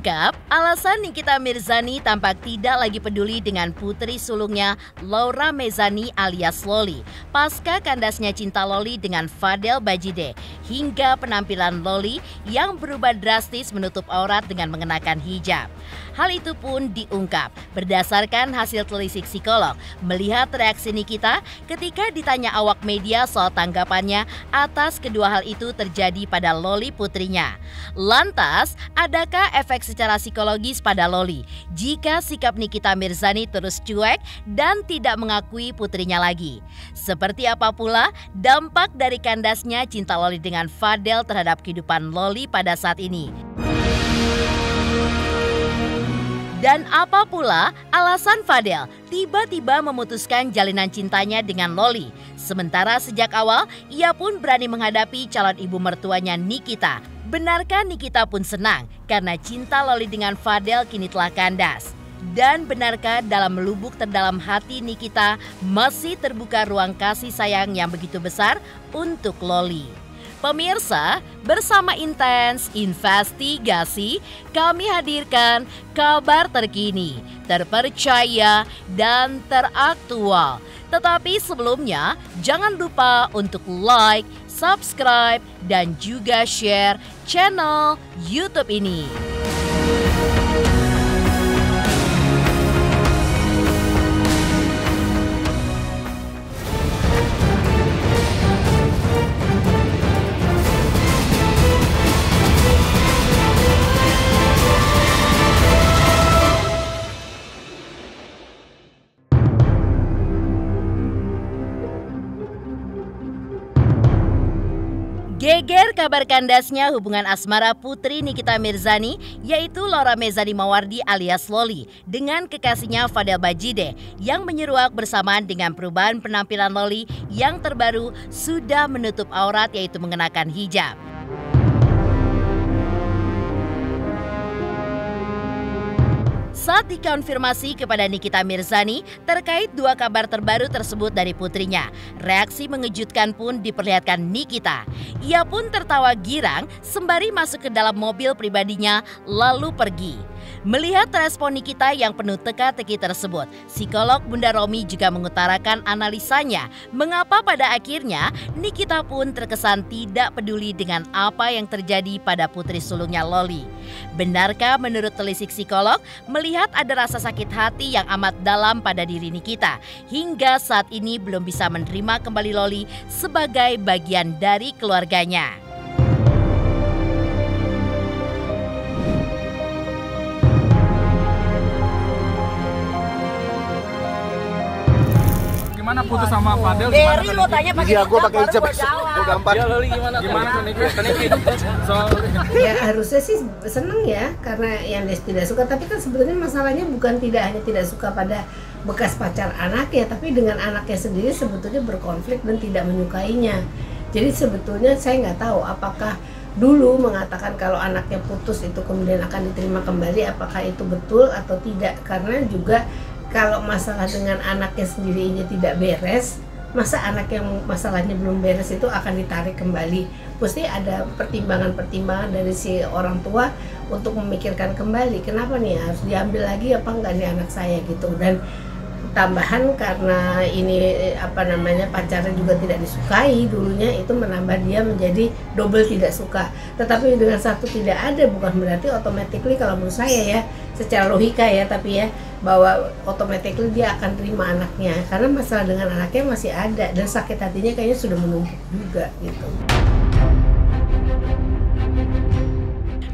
Terungkap, alasan Nikita Mirzani tampak tidak lagi peduli dengan putri sulungnya Laura Mezani alias Loli pasca kandasnya cinta Loli dengan Fadel Bajide hingga penampilan Loli yang berubah drastis menutup aurat dengan mengenakan hijab. Hal itu pun diungkap berdasarkan hasil telisik psikolog melihat reaksi Nikita ketika ditanya awak media soal tanggapannya atas kedua hal itu terjadi pada Loli putrinya. Lantas, adakah efek secara psikologis pada Loli jika sikap Nikita Mirzani terus cuek dan tidak mengakui putrinya lagi? Seperti apa pula dampak dari kandasnya cinta Loli dengan Fadel terhadap kehidupan Loli pada saat ini? Dan apa pula alasan Fadel tiba-tiba memutuskan jalinan cintanya dengan Loli? Sementara sejak awal ia pun berani menghadapi calon ibu mertuanya Nikita. Benarkah Nikita pun senang karena cinta Loli dengan Fadel kini telah kandas? Dan benarkah dalam lubuk terdalam hati Nikita masih terbuka ruang kasih sayang yang begitu besar untuk Loli? Pemirsa, bersama Intens Investigasi, kami hadirkan kabar terkini, terpercaya, dan teraktual. Tetapi sebelumnya, jangan lupa untuk like, subscribe, dan juga share channel YouTube ini. Geger kabar kandasnya hubungan asmara putri Nikita Mirzani yaitu Laura Mezani Mawardi alias Loli dengan kekasihnya Fadel Bajide yang menyeruak bersamaan dengan perubahan penampilan Loli yang terbaru sudah menutup aurat yaitu mengenakan hijab. Saat dikonfirmasi kepada Nikita Mirzani terkait dua kabar terbaru tersebut dari putrinya, reaksi mengejutkan pun diperlihatkan Nikita. Ia pun tertawa girang sembari masuk ke dalam mobil pribadinya lalu pergi. Melihat respon Nikita yang penuh teka-teki tersebut, psikolog Bunda Romi juga mengutarakan analisanya mengapa pada akhirnya Nikita pun terkesan tidak peduli dengan apa yang terjadi pada putri sulungnya Loli. Benarkah menurut telisik psikolog melihat ada rasa sakit hati yang amat dalam pada diri Nikita hingga saat ini belum bisa menerima kembali Loli sebagai bagian dari keluarganya. Gimana putus sama Fadel? Dari lo tanya pakai hijab, gue pakai hijab, gue gampang. Ya Loli gimana Ya harusnya sih seneng ya karena yang dia tidak suka, tapi kan sebetulnya masalahnya bukan tidak hanya tidak suka pada bekas pacar anaknya, tapi dengan anaknya sendiri sebetulnya berkonflik dan tidak menyukainya. Jadi sebetulnya saya nggak tahu apakah dulu mengatakan kalau anaknya putus itu kemudian akan diterima kembali, apakah itu betul atau tidak, karena juga kalau masalah dengan anaknya sendiri ini tidak beres, masa anak yang masalahnya belum beres itu akan ditarik kembali? Pasti ada pertimbangan-pertimbangan dari si orang tua untuk memikirkan kembali, kenapa nih harus diambil lagi apa enggak nih anak saya gitu. Dan tambahan karena ini pacarnya juga tidak disukai dulunya, itu menambah dia menjadi double tidak suka. Tetapi dengan satu tidak ada bukan berarti automatically, kalau menurut saya ya secara logika ya, tapi ya bahwa automatically dia akan terima anaknya, karena masalah dengan anaknya masih ada dan sakit hatinya kayaknya sudah menumpuk juga gitu.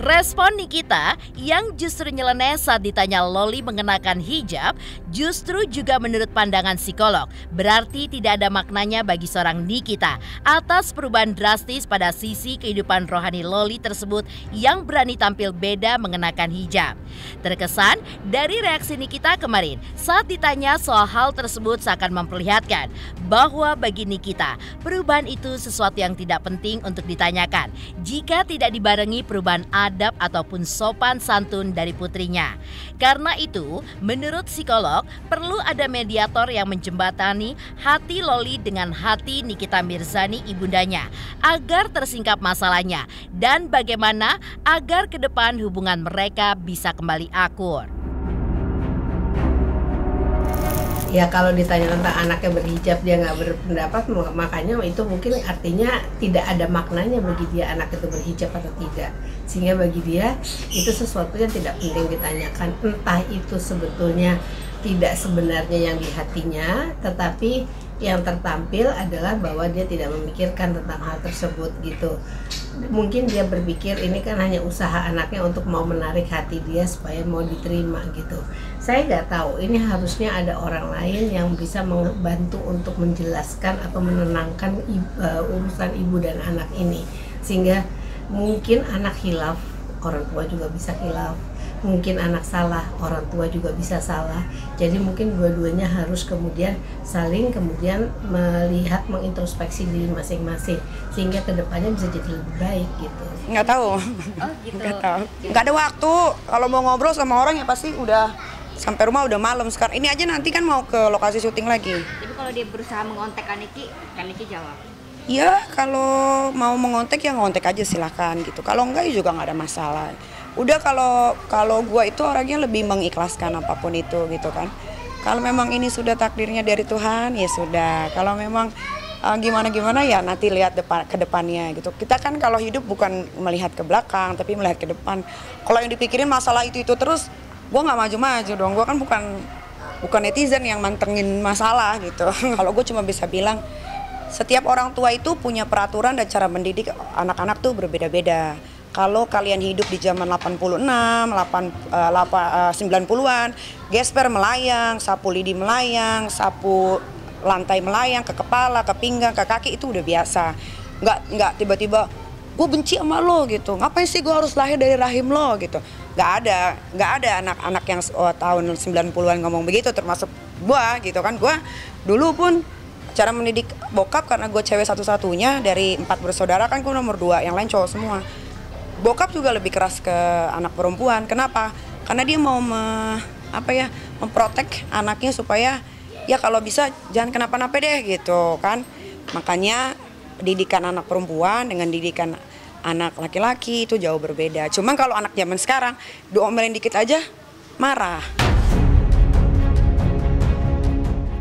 Respon Nikita yang justru nyeleneh saat ditanya Loli mengenakan hijab justru juga menurut pandangan psikolog berarti tidak ada maknanya bagi seorang Nikita atas perubahan drastis pada sisi kehidupan rohani Loli tersebut yang berani tampil beda mengenakan hijab. Terkesan dari reaksi Nikita kemarin saat ditanya soal hal tersebut seakan memperlihatkan bahwa bagi Nikita perubahan itu sesuatu yang tidak penting untuk ditanyakan jika tidak dibarengi perubahan adab ataupun sopan santun dari putrinya. Karena itu, menurut psikolog, perlu ada mediator yang menjembatani hati Loli dengan hati Nikita Mirzani ibundanya agar tersingkap masalahnya dan bagaimana agar ke depan hubungan mereka bisa kembali akur. Ya kalau ditanya tentang anaknya berhijab dia nggak berpendapat, makanya itu mungkin artinya tidak ada maknanya bagi dia anak itu berhijab atau tidak, sehingga bagi dia itu sesuatu yang tidak penting ditanyakan, entah itu sebetulnya tidak sebenarnya yang di hatinya, tetapi yang tertampil adalah bahwa dia tidak memikirkan tentang hal tersebut gitu. Mungkin dia berpikir ini kan hanya usaha anaknya untuk mau menarik hati dia supaya mau diterima gitu. Saya nggak tahu, ini harusnya ada orang lain yang bisa membantu untuk menjelaskan atau menenangkan urusan ibu dan anak ini, sehingga mungkin anak hilaf, orang tua juga bisa hilaf. Mungkin anak salah, orang tua juga bisa salah. Jadi mungkin dua-duanya harus kemudian saling kemudian melihat, mengintrospeksi diri masing-masing sehingga kedepannya bisa jadi lebih baik gitu. Nggak tahu. Oh gitu. Nggak tahu. Nggak ada waktu. Kalau mau ngobrol sama orang ya pasti udah sampai rumah udah malam sekarang. Ini aja nanti kan mau ke lokasi syuting lagi. Tapi kalau dia berusaha mengontek Kaniki jawab. Ya kalau mau mengontek ya ngontek aja silahkan gitu. Kalau enggak ya juga nggak ada masalah. Udah kalau gue itu orangnya lebih mengikhlaskan apapun itu gitu kan. Kalau memang ini sudah takdirnya dari Tuhan ya sudah. Kalau memang gimana ya nanti lihat ke depannya gitu. Kita kan kalau hidup bukan melihat ke belakang tapi melihat ke depan. Kalau yang dipikirin masalah itu terus, gue nggak maju-maju dong. Gue kan bukan netizen yang mantengin masalah gitu. Kalau gue cuma bisa bilang setiap orang tua itu punya peraturan dan cara mendidik anak-anak tuh berbeda-beda. Kalau kalian hidup di zaman 86, 90-an, gesper melayang, sapu lidi melayang, sapu lantai melayang ke kepala, ke pinggang, ke kaki itu udah biasa. Nggak tiba-tiba gue benci sama lo gitu. Ngapain sih gue harus lahir dari rahim lo gitu. Nggak ada anak-anak yang tahun 90-an ngomong begitu, termasuk gue gitu kan. Gue dulu pun cara mendidik bokap karena gue cewek satu-satunya dari 4 bersaudara kan gue nomor 2, yang lain cowok semua. Bokap juga lebih keras ke anak perempuan. Kenapa? Karena dia mau memprotek anaknya supaya ya kalau bisa jangan kenapa-napa deh gitu kan. Makanya didikan anak perempuan dengan didikan anak laki-laki itu jauh berbeda. Cuma kalau anak zaman sekarang diomelin dikit aja marah.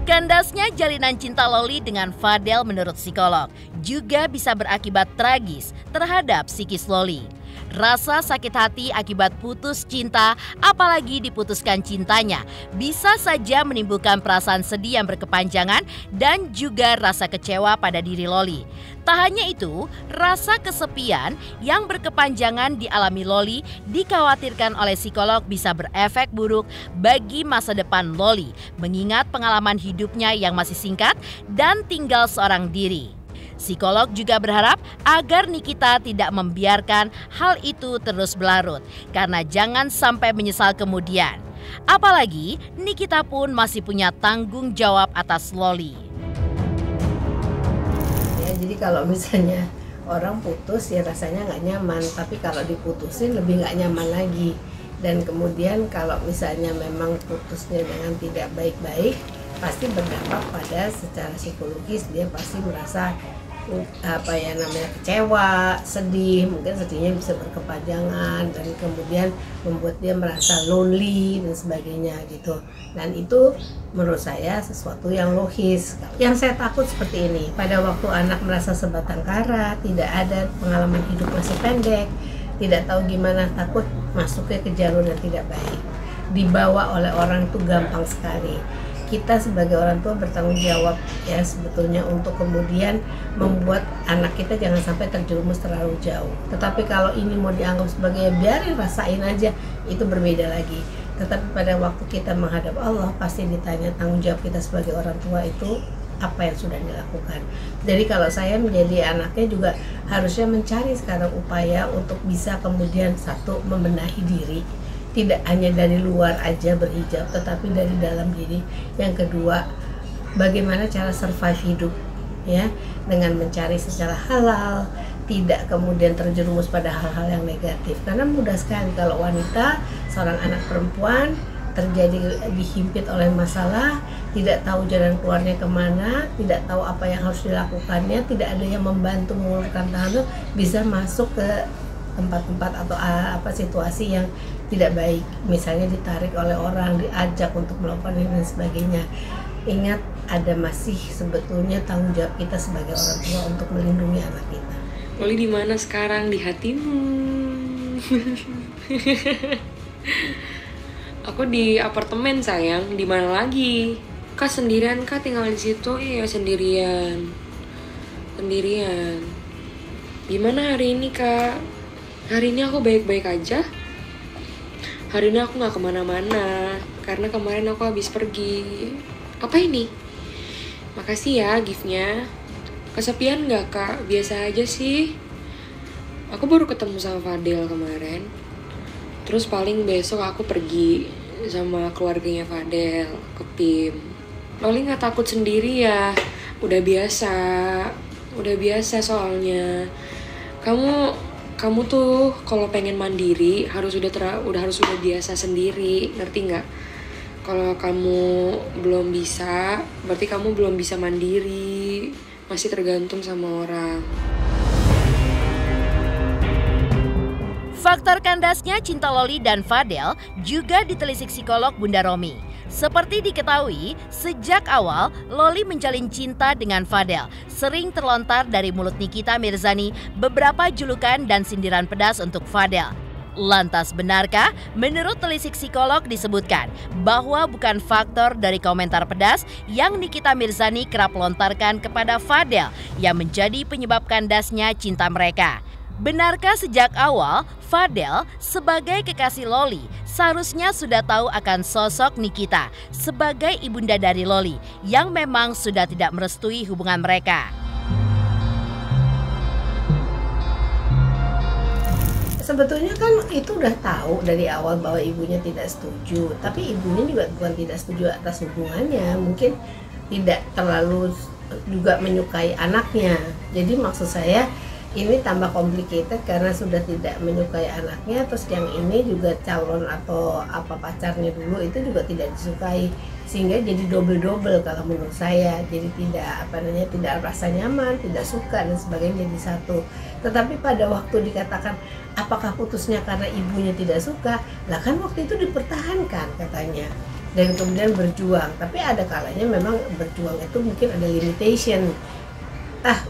Kandasnya jalinan cinta Loli dengan Fadel menurut psikolog juga bisa berakibat tragis terhadap psikis Loli. Rasa sakit hati akibat putus cinta, apalagi diputuskan cintanya, bisa saja menimbulkan perasaan sedih yang berkepanjangan dan juga rasa kecewa pada diri Loli. Tak hanya itu, rasa kesepian yang berkepanjangan dialami Loli dikhawatirkan oleh psikolog bisa berefek buruk bagi masa depan Loli, mengingat pengalaman hidupnya yang masih singkat dan tinggal seorang diri. Psikolog juga berharap agar Nikita tidak membiarkan hal itu terus berlarut karena jangan sampai menyesal kemudian. Apalagi Nikita pun masih punya tanggung jawab atas Loli. Ya, jadi kalau misalnya orang putus ya rasanya nggak nyaman, tapi kalau diputusin lebih nggak nyaman lagi. Dan kemudian kalau misalnya memang putusnya dengan tidak baik-baik, pasti berdampak pada secara psikologis, dia pasti merasa kecewa, sedih, mungkin sedihnya bisa berkepanjangan dan kemudian membuat dia merasa lonely dan sebagainya gitu. Dan itu menurut saya sesuatu yang logis. Yang saya takut seperti ini, pada waktu anak merasa sebatang kara, tidak ada pengalaman hidup masih pendek, tidak tahu gimana, takut masuknya ke jalur yang tidak baik, dibawa oleh orang itu gampang sekali. Kita sebagai orang tua bertanggung jawab ya sebetulnya untuk kemudian membuat anak kita jangan sampai terjerumus terlalu jauh. Tetapi kalau ini mau dianggap sebagai biarin rasain aja, itu berbeda lagi. Tetapi pada waktu kita menghadap Allah pasti ditanya tanggung jawab kita sebagai orang tua itu apa yang sudah dilakukan. Jadi kalau saya menjadi anaknya juga harusnya mencari sekarang upaya untuk bisa kemudian satu membenahi diri. Tidak hanya dari luar aja berhijab, tetapi dari dalam diri. Yang kedua, bagaimana cara survive hidup. ya, dengan mencari secara halal, tidak kemudian terjerumus pada hal-hal yang negatif. Karena mudah sekali kalau wanita, seorang anak perempuan dihimpit oleh masalah, tidak tahu jalan keluarnya kemana, tidak tahu apa yang harus dilakukannya, tidak ada yang membantu mengulurkan tangan, bisa masuk ke tempat-tempat atau situasi yang tidak baik, misalnya ditarik oleh orang, diajak untuk melakukan ini dan sebagainya. Ingat, ada masih sebetulnya tanggung jawab kita sebagai orang tua untuk melindungi anak kita. Loli di mana sekarang? Di hatimu. Aku di apartemen sayang, di mana lagi? Kak sendirian kak tinggal di situ? Iya sendirian. Gimana hari ini kak? Hari ini aku baik-baik aja. Hari ini aku nggak kemana-mana karena kemarin aku habis pergi. Apa ini? Makasih ya giftnya. Kesepian nggak kak? Biasa aja sih. Aku baru ketemu sama Fadel kemarin. Terus paling besok aku pergi sama keluarganya Fadel ke PIM. Loli nggak takut sendiri ya? Udah biasa soalnya. Kamu tuh kalau pengen mandiri harus udah biasa sendiri, ngerti nggak? Kalau kamu belum bisa, berarti kamu belum bisa mandiri, masih tergantung sama orang. Faktor kandasnya cinta Loli dan Fadel juga ditelisik psikolog Bunda Romi. Seperti diketahui, sejak awal Loli menjalin cinta dengan Fadel. Sering terlontar dari mulut Nikita Mirzani beberapa julukan dan sindiran pedas untuk Fadel. Lantas benarkah? Menurut telisik psikolog disebutkan bahwa bukan faktor dari komentar pedas yang Nikita Mirzani kerap lontarkan kepada Fadel yang menjadi penyebab kandasnya cinta mereka. Benarkah sejak awal Fadel sebagai kekasih Loli seharusnya sudah tahu akan sosok Nikita sebagai ibunda dari Loli yang memang sudah tidak merestui hubungan mereka? Sebetulnya kan itu udah tahu dari awal bahwa ibunya tidak setuju, tapi ibunya juga bukan tidak setuju atas hubungannya, mungkin tidak terlalu juga menyukai anaknya. Jadi maksud saya ini tambah complicated karena sudah tidak menyukai anaknya, terus yang ini juga calon atau pacarnya dulu itu juga tidak disukai, sehingga jadi double kalau menurut saya. Jadi tidak rasa nyaman, tidak suka dan sebagainya jadi satu. Tetapi pada waktu dikatakan apakah putusnya karena ibunya tidak suka, lah kan waktu itu dipertahankan katanya dan kemudian berjuang. Tapi ada kalanya memang berjuang itu mungkin ada limitation.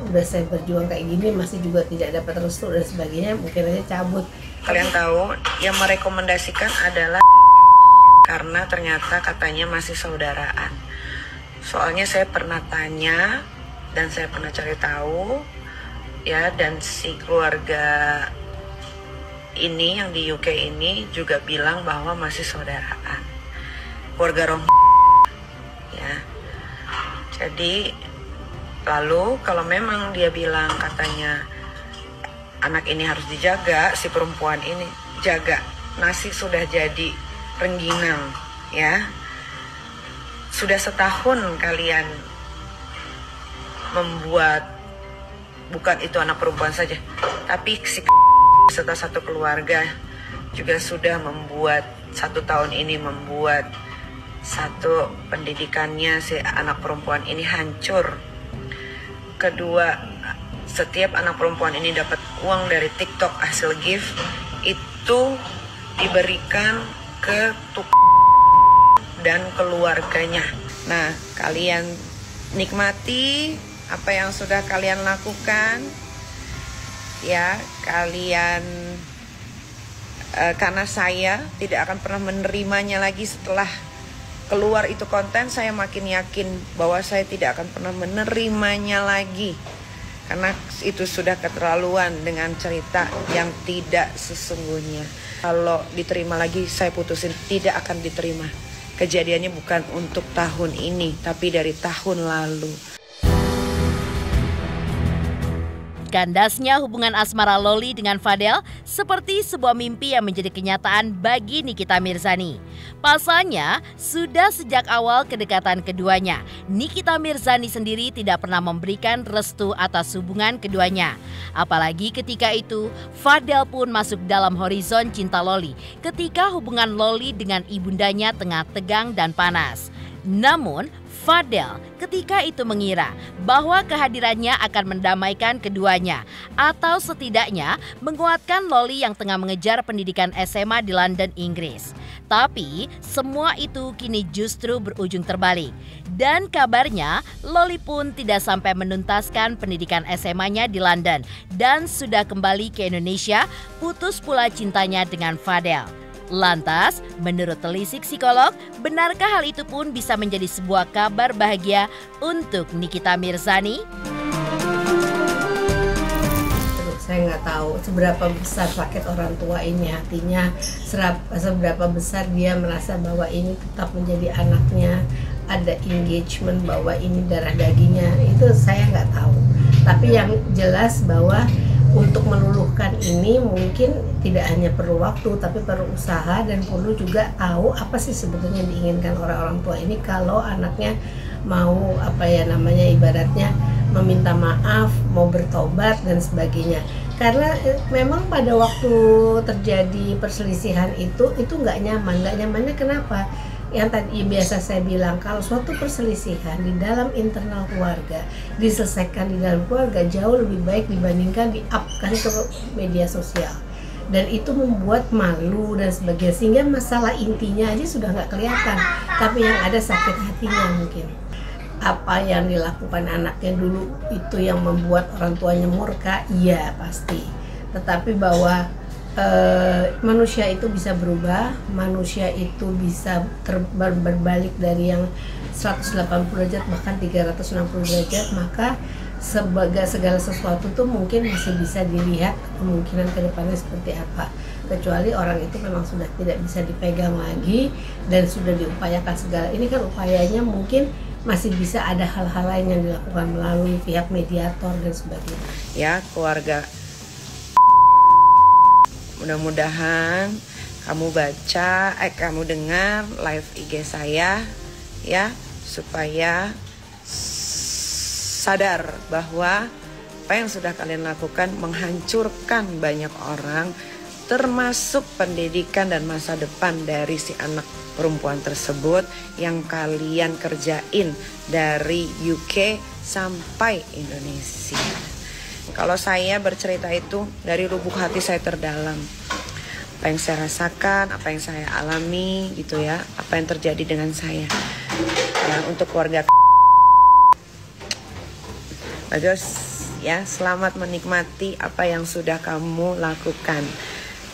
Udah saya berjuang kayak gini masih juga tidak dapat restu dan sebagainya, mungkin aja cabut. Kalian tahu yang merekomendasikan adalah karena ternyata katanya masih saudaraan. Soalnya saya pernah tanya dan saya pernah cari tahu ya, dan si keluarga ini yang di UK ini juga bilang bahwa masih saudaraan, keluarga ya. Jadi lalu kalau memang dia bilang katanya anak ini harus dijaga, si perempuan ini jaga, nasi sudah jadi rengginang ya. Sudah setahun kalian membuat, bukan itu anak perempuan saja, tapi si serta satu keluarga juga sudah membuat 1 tahun ini membuat satu pendidikannya si anak perempuan ini hancur. Kedua, setiap anak perempuan ini dapat uang dari TikTok hasil gift itu diberikan ke dan keluarganya. Nah, kalian nikmati apa yang sudah kalian lakukan ya. Kalian karena saya tidak akan pernah menerimanya lagi setelah keluar itu konten, saya makin yakin bahwa saya tidak akan pernah menerimanya lagi. Karena itu sudah keterlaluan dengan cerita yang tidak sesungguhnya. Kalau diterima lagi, saya putusin tidak akan diterima. Kejadiannya bukan untuk tahun ini, tapi dari tahun lalu. Kandasnya hubungan asmara Loli dengan Fadel seperti sebuah mimpi yang menjadi kenyataan bagi Nikita Mirzani. Pasalnya, sudah sejak awal kedekatan keduanya, Nikita Mirzani sendiri tidak pernah memberikan restu atas hubungan keduanya. Apalagi ketika itu, Fadel pun masuk dalam horizon cinta Loli ketika hubungan Loli dengan ibundanya tengah tegang dan panas. Namun, Fadel ketika itu mengira bahwa kehadirannya akan mendamaikan keduanya atau setidaknya menguatkan Loli yang tengah mengejar pendidikan SMA di London, Inggris. Tapi semua itu kini justru berujung terbalik. Dan kabarnya Loli pun tidak sampai menuntaskan pendidikan SMA-nya di London dan sudah kembali ke Indonesia, putus pula cintanya dengan Fadel. Lantas, menurut telisik psikolog, benarkah hal itu pun bisa menjadi sebuah kabar bahagia untuk Nikita Mirzani? Saya nggak tahu seberapa besar sakit orang tua ini hatinya, seberapa besar dia merasa bahwa ini tetap menjadi anaknya, ada engagement bahwa ini darah dagingnya, itu saya nggak tahu. Tapi yang jelas bahwa untuk meluluhkan ini mungkin tidak hanya perlu waktu, tapi perlu usaha dan perlu juga tahu apa sih sebetulnya diinginkan orang tua ini kalau anaknya mau ibaratnya meminta maaf, mau bertobat dan sebagainya. Karena memang pada waktu terjadi perselisihan itu nggak nyaman. Nggak nyamannya kenapa? Yang tadi biasa saya bilang, kalau suatu perselisihan di dalam internal keluarga diselesaikan di dalam keluarga jauh lebih baik dibandingkan di-up-kan ke media sosial, dan itu membuat malu dan sebagainya, sehingga masalah intinya aja sudah nggak kelihatan, tapi yang ada sakit hatinya. Mungkin apa yang dilakukan anaknya dulu itu yang membuat orang tuanya murka, iya pasti, tetapi bahwa manusia itu bisa berubah, manusia itu bisa berbalik dari yang 180 derajat bahkan 360 derajat, maka segala sesuatu tuh mungkin masih bisa dilihat kemungkinan ke depannya seperti apa, kecuali orang itu memang sudah tidak bisa dipegang lagi dan sudah diupayakan segala ini kan upayanya mungkin masih bisa ada hal-hal lain yang dilakukan melalui pihak mediator dan sebagainya. Ya, keluarga, mudah-mudahan kamu dengar live IG saya ya, supaya sadar bahwa apa yang sudah kalian lakukan menghancurkan banyak orang, termasuk pendidikan dan masa depan dari si anak perempuan tersebut yang kalian kerjain dari UK sampai Indonesia. Kalau saya bercerita itu dari lubuk hati saya terdalam, apa yang saya rasakan, apa yang saya alami gitu ya, apa yang terjadi dengan saya. Ya, untuk keluarga bagus ya, selamat menikmati apa yang sudah kamu lakukan.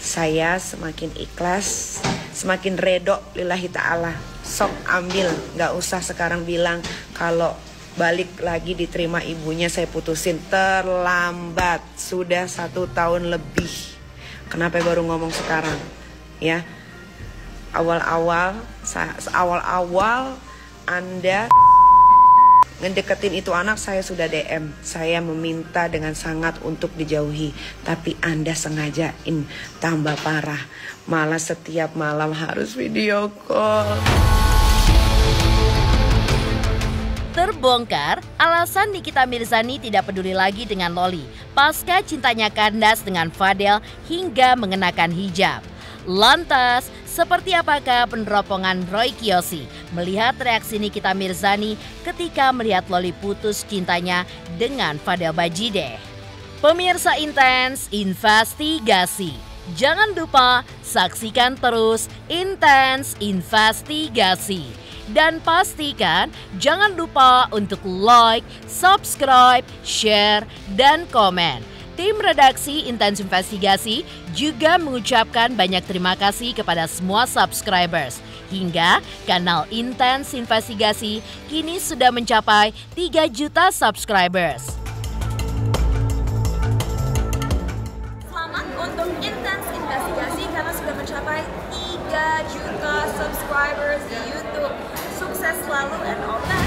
Saya semakin ikhlas, semakin redho lillahi ta'ala. Sok ambil, gak usah sekarang bilang kalau balik lagi diterima ibunya saya putusin. Terlambat, sudah 1 tahun lebih. Kenapa baru ngomong sekarang? Ya, awal-awal Anda ngedeketin itu anak, saya sudah DM. Saya meminta dengan sangat untuk dijauhi, tapi Anda sengajain tambah parah. Malah setiap malam harus video call. Terbongkar alasan Nikita Mirzani tidak peduli lagi dengan Loli pasca cintanya kandas dengan Fadel hingga mengenakan hijab. Lantas, seperti apakah peneropongan Roy Kiyoshi melihat reaksi Nikita Mirzani ketika melihat Loli putus cintanya dengan Fadel Bajideh? Pemirsa Intens Investigasi, jangan lupa saksikan terus Intens Investigasi. Dan pastikan jangan lupa untuk like, subscribe, share, dan komen. Tim redaksi Intens Investigasi juga mengucapkan banyak terima kasih kepada semua subscribers. Hingga kanal Intens Investigasi kini sudah mencapai 3 juta subscribers. Selamat untuk Intens Investigasi karena sudah mencapai 3 juta subscribers di YouTube. Sukses selalu and all the best.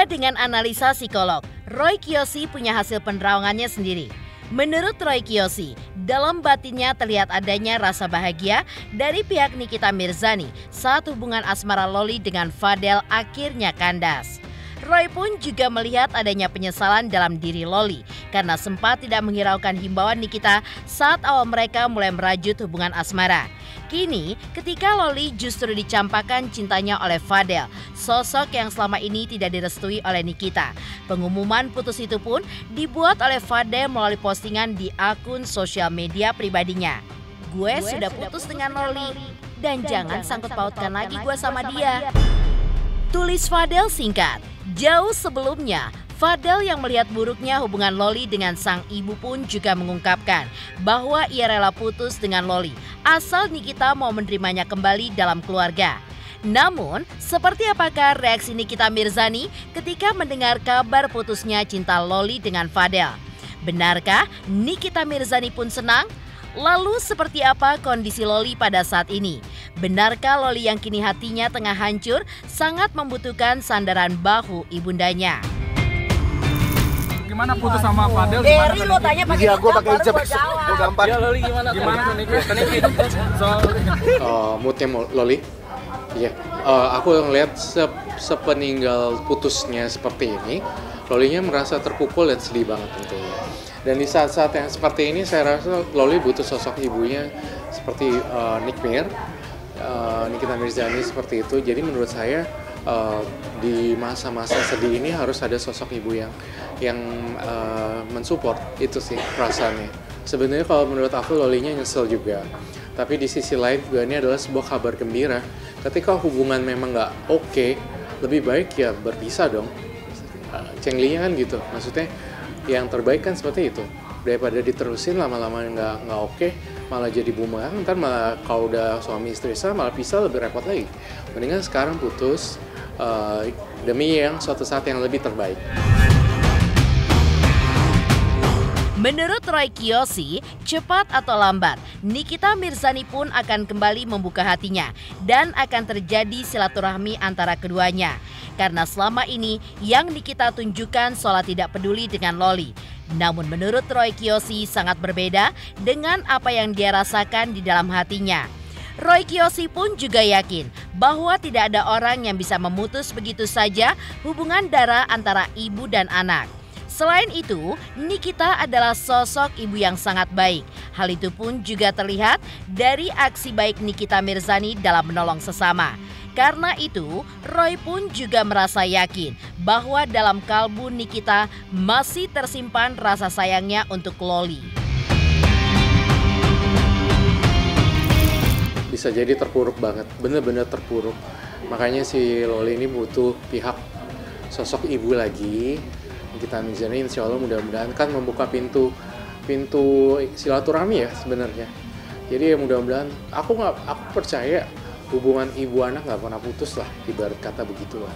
dengan analisa psikolog, Roy Kiyoshi punya hasil penerawangannya sendiri. Menurut Roy Kiyoshi, dalam batinnya terlihat adanya rasa bahagia dari pihak Nikita Mirzani saat hubungan asmara Loli dengan Fadel akhirnya kandas. Roy pun juga melihat adanya penyesalan dalam diri Loli karena sempat tidak menghiraukan himbauan Nikita saat awal mereka mulai merajut hubungan asmara. Kini, ketika Loli justru dicampakkan cintanya oleh Fadel, sosok yang selama ini tidak direstui oleh Nikita. Pengumuman putus itu pun dibuat oleh Fadel melalui postingan di akun sosial media pribadinya. Gue sudah putus dengan Loli dan jangan sangkut pautkan lagi gue sama dia. Tulis Fadel singkat. Jauh sebelumnya, Fadel yang melihat buruknya hubungan Loli dengan sang ibu pun juga mengungkapkan bahwa ia rela putus dengan Loli asal Nikita mau menerimanya kembali dalam keluarga. Namun, seperti apakah reaksi Nikita Mirzani ketika mendengar kabar putusnya cinta Loli dengan Fadel? Benarkah Nikita Mirzani pun senang? Lalu seperti apa kondisi Loli pada saat ini? Benarkah Loli yang kini hatinya tengah hancur sangat membutuhkan sandaran bahu ibundanya? Gimana putus sama Fadel? Dari lo tanya pakai hijab, gue pakai hijab, gue gampang. Ya Loli gimana tuh Niki? Soal moodnya Loli? Iya, aku ngelihat sepeninggal putusnya seperti ini, Lolinya merasa terpukul dan sedih banget tentunya. Dan di saat-saat yang seperti ini saya rasa Loli butuh sosok ibunya seperti Nikita Mirzani seperti itu. Jadi menurut saya di masa-masa sedih ini harus ada sosok ibu yang mensupport, itu sih perasaannya. Sebenarnya kalau menurut aku Lolinya nyesel juga. Tapi di sisi lain juga ini adalah sebuah kabar gembira. Ketika hubungan memang nggak oke, lebih baik ya berpisah dong. Cenglinya kan gitu, maksudnya yang terbaik kan seperti itu. Daripada diterusin lama-lama nggak oke, malah jadi bumerang, ntar malah kalau udah suami istri malah pisah lebih repot lagi. Mendingan sekarang putus demi yang suatu saat yang lebih terbaik. Menurut Roy Kiyoshi, cepat atau lambat, Nikita Mirzani pun akan kembali membuka hatinya dan akan terjadi silaturahmi antara keduanya. Karena selama ini yang Nikita tunjukkan seolah tidak peduli dengan Loli. Namun menurut Roy Kiyoshi sangat berbeda dengan apa yang dia rasakan di dalam hatinya. Roy Kiyoshi pun juga yakin bahwa tidak ada orang yang bisa memutus begitu saja hubungan darah antara ibu dan anak. Selain itu, Nikita adalah sosok ibu yang sangat baik. Hal itu pun juga terlihat dari aksi baik Nikita Mirzani dalam menolong sesama. Karena itu, Roy pun juga merasa yakin bahwa dalam kalbu Nikita masih tersimpan rasa sayangnya untuk Loli. Bisa jadi terpuruk banget, bener-bener terpuruk. Makanya si Loli ini butuh pihak sosok ibu lagi. Nikita Mirzani insya Allah mudah-mudahan kan membuka pintu silaturahmi ya sebenarnya. Jadi mudah-mudahan aku percaya hubungan ibu anak nggak pernah putus lah, ibarat kata begitulah.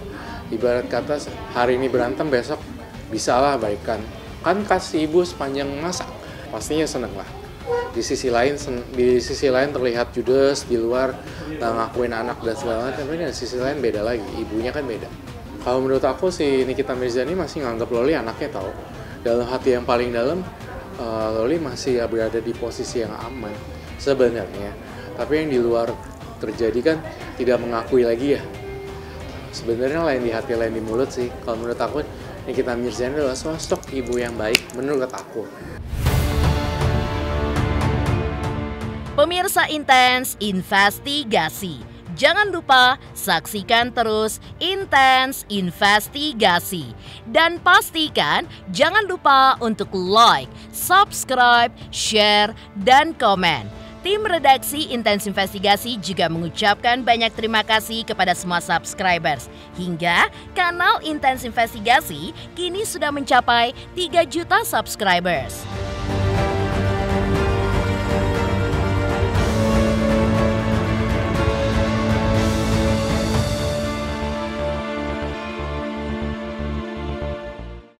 Ibarat kata hari ini berantem besok bisalah baikan. Kan kasih ibu sepanjang masa pastinya seneng lah. Di sisi lain terlihat judes di luar nggak ngakuin anak dan segala macam. Tapi di sisi lain beda lagi, ibunya kan beda. Kalau menurut aku si Nikita Mirzani masih nganggap Loli anaknya tahu. Dalam hati yang paling dalam, Loli masih berada di posisi yang aman sebenarnya. Tapi yang di luar terjadi kan tidak mengakui lagi ya. Sebenarnya lain di hati lain di mulut sih. Kalau menurut aku Nikita Mirzani adalah sosok ibu yang baik menurut aku. Pemirsa Intens Investigasi. Jangan lupa saksikan terus Intens Investigasi. Dan pastikan jangan lupa untuk like, subscribe, share, dan komen. Tim redaksi Intens Investigasi juga mengucapkan banyak terima kasih kepada semua subscribers. Hingga kanal Intens Investigasi kini sudah mencapai 3 juta subscribers.